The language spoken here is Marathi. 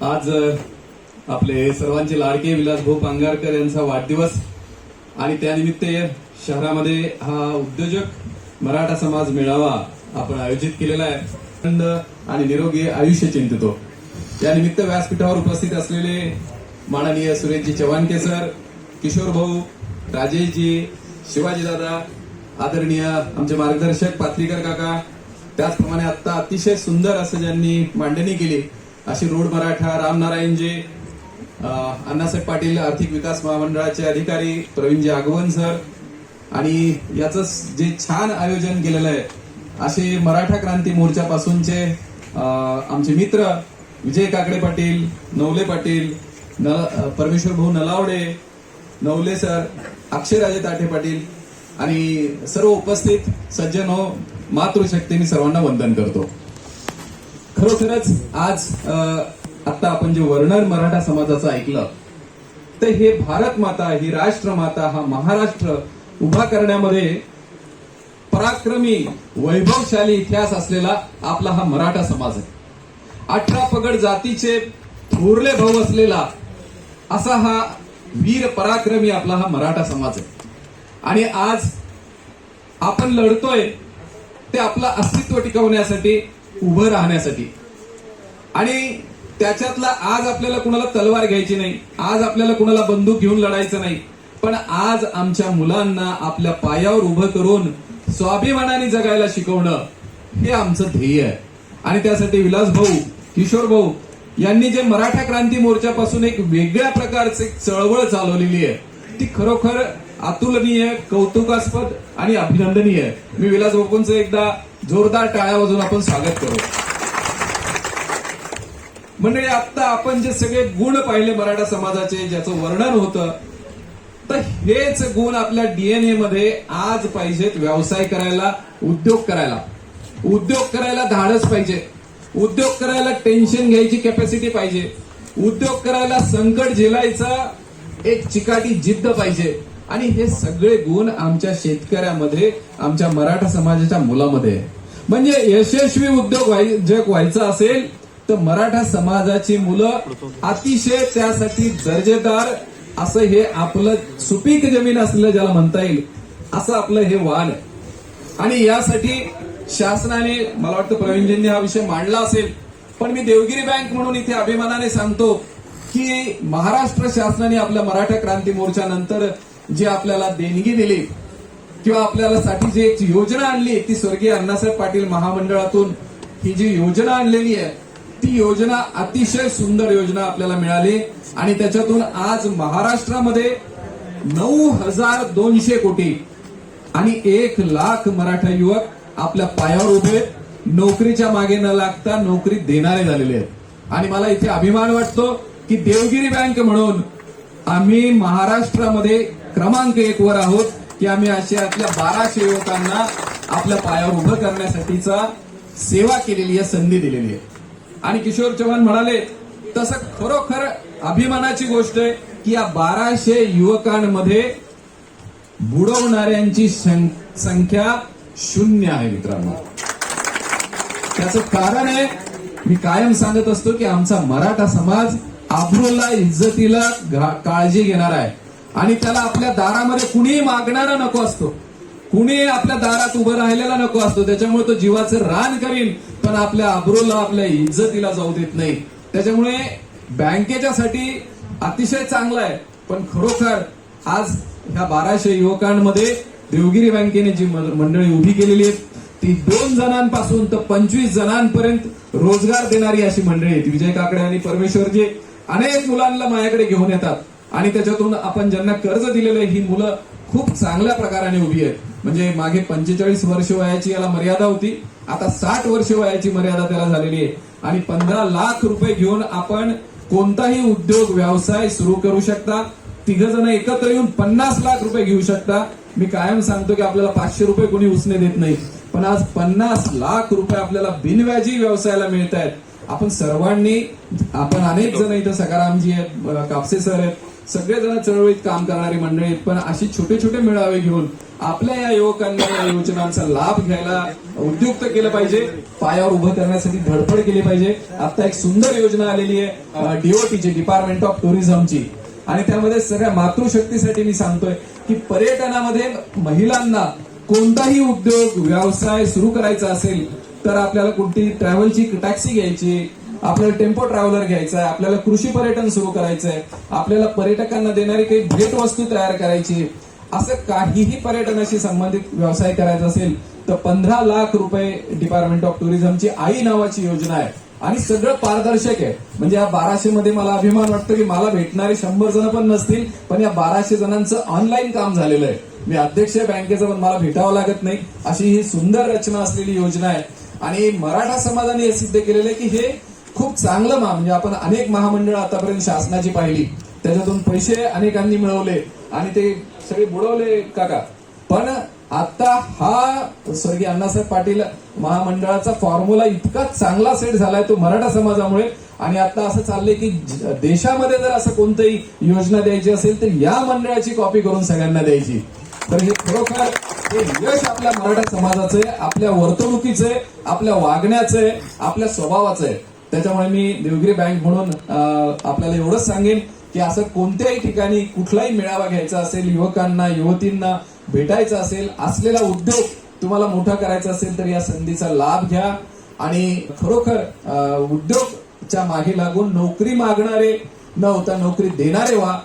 आज आपले सर्वांचे लाडके विलासभाऊ पांगारकर यांचा वाढदिवस आणि त्यानिमित्त शहरामध्ये हा उद्योजक मराठा समाज मेळावा आपण आयोजित केलेला आहे. आनंद आणि निरोगी आयुष्य चिंतितो या निमित्त व्यासपीठावर उपस्थित असलेले माननीय सुरेशजी चव्हाणके सर, किशोर भाऊ, राजेशजी, शिवाजी दादा, आदरणीय आमचे मार्गदर्शक पाथरीकर काका, त्याचप्रमाणे आता अतिशय सुंदर असं ज्यांनी मांडणी केली अशी रोड मराठा रामनारायणजी, अण्णासाहेब पाटील आर्थिक विकास महामंडळाचे अधिकारी प्रवीणजी आगवण सर आणि याचं जे छान आयोजन केलेलं आहे असे मराठा क्रांती मोर्चापासूनचे आमचे मित्र विजय काकडे पाटील, नवले पाटील, परमेश्वर भाऊ नलावडे, नवले सर, अक्षयराजे ताठे पाटील आणि सर्व उपस्थित सज्जन हो, मातृशक्तीने सर्वांना वंदन करतो. खरोखरच आज आता आपण जे वर्णन मराठा समाजाचं ऐकलं तर हे भारत माता, ही राष्ट्रमाता, हा महाराष्ट्र उभा करण्यामध्ये पराक्रमी वैभवशाली इतिहास असलेला आपला हा मराठा समाज आहे. 18 पगड जातीचे थोरले भाऊ असलेला असा हा वीर पराक्रमी आपला हा मराठा समाज आहे. आणि आज आपण लढतोय ते आपलं अस्तित्व टिकवण्यासाठी, उभं राहण्यासाठी. आणि त्याच्यातला आज आपल्याला कुणाला तलवार घ्यायची नाही, आज आपल्याला कुणाला बंदूक घेऊन लढायचं नाही, पण आज आमच्या मुलांना आपल्या पायावर उभं करून स्वाभिमानाने जगायला शिकवणं हे आमचं ध्येय आहे. आणि त्यासाठी विलास भाऊ, किशोर भाऊ यांनी जे मराठा क्रांती मोर्चापासून एक वेगळ्या प्रकारची चळवळ चालवलेली आहे ती खरोखर अतुलनीय, कौतुकास्पद आणि अभिनंदनीय आहे. मी विलास भाऊंचं एकदा जोरदार टाळ्या वाजवून आपण स्वागत करू. म्हणजे आता आपण जे सगळे गुण पाहिले मराठा समाजाचे, ज्याचं वर्णन होतं, तर हेच गुण आपल्या डीएनए मध्ये आज पाहिजेत. व्यवसाय करायला, उद्योग करायला धाडस पाहिजे, उद्योग करायला टेन्शन घ्यायची कॅपॅसिटी पाहिजे, उद्योग करायला संकट झेलायचा एक चिकाटी जिद्द पाहिजे. आणि हे सगळे गुण आमच्या शेतकऱ्यामध्ये, आमच्या मराठा समाजाच्या मुलामध्ये आहे. म्हणजे यशस्वी उद्योजक व्हायचं असेल तर मराठा समाजाची मुलं अतिशय त्यासाठी दर्जेदार असं हे आपलं सुपीक जमीन असलेलं ज्याला म्हणता येईल असं आपलं हे वाण आहे. आणि यासाठी शासनाने, मला वाटतं प्रवीणजींनी हा विषय मांडला असेल, पण मी देवगिरी बँक म्हणून इथे अभिमानाने सांगतो की महाराष्ट्र शासनाने आपल्या मराठा क्रांती मोर्चानंतर जी आपल्याला देणगी दिली किंवा आपल्याला साठी जी एक योजना आणली ती स्वर्गीय अण्णासाहेब पाटील महामंडळातून ही जी योजना आणलेली आहे ती योजना अतिशय सुंदर योजना आपल्याला मिळाली. आणि त्याच्यातून आज महाराष्ट्रामध्ये 9,200 कोटी आणि 1,00,000 मराठा युवक आपल्या पायावर उभे, नोकरीच्या मागे न लागता नोकरी देणारे झालेले आहेत. आणि मला इथे अभिमान वाटतो की देवगिरी बँक म्हणून आम्ही महाराष्ट्रामध्ये क्रमांक 1 वर आहोत की आम्ही आशियातल्या 1200 युवकांना आपल्या पायावर उभं करण्यासाठीचा सेवा केलेली आहे, संधी दिलेली आहे. आणि किशोर चव्हाण म्हणाले तसं खरोखर अभिमानाची गोष्ट आहे की या 1200 युवकांमध्ये बुडवणाऱ्यांची संख्या 0 आहे. मित्रांनो, त्याचं कारण आहे, मी कायम सांगत असतो की आमचा मराठा समाज आब्रूला, इज्जतीला काळजी घेणार आहे. आणि त्याला आपल्या दारामध्ये कुणीही मागणारा नको असतो, कुणी आपल्या दारात उभं राहिलेला नको असतो. त्याच्यामुळे तो जीवाचं रान करील पण आपल्या आब्रूला, आपल्या इज्जतीला जाऊ देत नाही. त्याच्यामुळे बँकेच्या साठी अतिशय चांगला आहे. पण खरोखर आज ह्या 1200 युवकांमध्ये देवगिरी बँकेने जी मंडळी उभी केलेली आहे ती 2 जणांपासून तर 25 जणांपर्यंत रोजगार देणारी अशी मंडळी आहेत. विजय काकडे आणि परमेश्वरजी अनेक मुलांना माझ्याकडे घेऊन येतात आणि त्याच्यातून आपण ज्यांना कर्ज दिलेलं आहे ही मुलं खूप चांगल्या प्रकाराने उभी आहेत. म्हणजे मागे 45 वर्ष वयाची याला मर्यादा होती, आता 60 वर्ष वयाची मर्यादा त्याला झालेली आहे. आणि 15 लाख रुपये घेऊन आपण कोणताही उद्योग व्यवसाय सुरू करू शकता. 3 जण एकत्र येऊन 50 लाख रुपये घेऊ शकता. मी कायम सांगतो की आपल्याला 500 रुपये कोणी उसने देत नाही, पण आज 50 लाख रुपये आपल्याला बिनव्याजी व्यवसायाला मिळत आहेत. आपण सर्वांनी, आपण अनेक जण इथं, सकारामजी आहेत, कापसे सर आहेत, सगळेजण चळवळीत काम करणारी मंडळी आहेत, पण अशी छोटे छोटे मेळावे घेऊन आपल्या या युवकांना या योजनांचा लाभ घ्यायला उद्युक्त केलं पाहिजे, पायावर उभं करण्यासाठी धडपड केली पाहिजे. आता एक सुंदर योजना आलेली आहे डीओटीची, डिपार्टमेंट ऑफ टुरिझमची, आणि त्यामध्ये सगळ्या मातृशक्तीसाठी मी सांगतोय की पर्यटनामध्ये महिलांना कोणताही उद्योग व्यवसाय सुरू करायचा असेल तर आपल्याला कोणती ट्रॅव्हलची टॅक्सी घ्यायची, आपल्याला टेम्पो ट्रॅव्हलर घ्यायचा आहे, आपल्याला कृषी पर्यटन सुरू करायचं आहे, आपल्याला पर्यटकांना देणारी काही भेटवस्तू तयार करायची, असं काहीही पर्यटनाशी संबंधित व्यवसाय करायचा असेल तर 15 लाख रुपये डिपार्टमेंट ऑफ टुरिझमची आई नावाची योजना आहे आणि सगळं पारदर्शक आहे. म्हणजे या 1200 मध्ये मला अभिमान वाटतो की मला भेटणारे 100 जण पण नसतील, पण या 1200 जणांचं ऑनलाईन काम झालेलं आहे. मी अध्यक्ष बँकेचं, पण मला भेटावं लागत नाही, अशी ही सुंदर रचना असलेली योजना आहे. आणि मराठा समाजाने हे सिद्ध केलेलं आहे की हे खूप चांगलं म्हणजे आपण अनेक महामंडळं आतापर्यंत शासनाची पाहिली, त्याच्यातून पैसे अनेकांनी मिळवले आणि ते सगळे बुडवले काका, पण आता हा स्वर्गीय अण्णासाहेब पाटील महामंडळाचा फॉर्म्युला इतका चांगला सेट झालाय तो मराठा समाजामुळे. आणि आता असं चाललंय की देशामध्ये जर असं कोणतीही योजना द्यायची असेल तर या मंडळाची कॉपी करून सगळ्यांना द्यायची. तर हे खरोखर हे यश आपल्या मराठा समाजाचं आहे, आपल्या वर्तणुकीचं आहे, आपल्या वागण्याचं आहे, आपल्या स्वभावाचं आहे. त्याच्यामुळे मी देवगिरी बँक म्हणून आपल्याला एवढंच सांगेन की असं कोणत्याही ठिकाणी कुठलाही मेळावा घ्यायचा असेल, युवकांना युवतींना भेटायचा असेल, असलेला उद्योग तुम्हाला मोठा करायचा असेल तर या संधीचा लाभ घ्या. आणि खरोखर उद्योगच्या मागे लागून नोकरी मागणारे न होता नोकरी देणारे व्हा.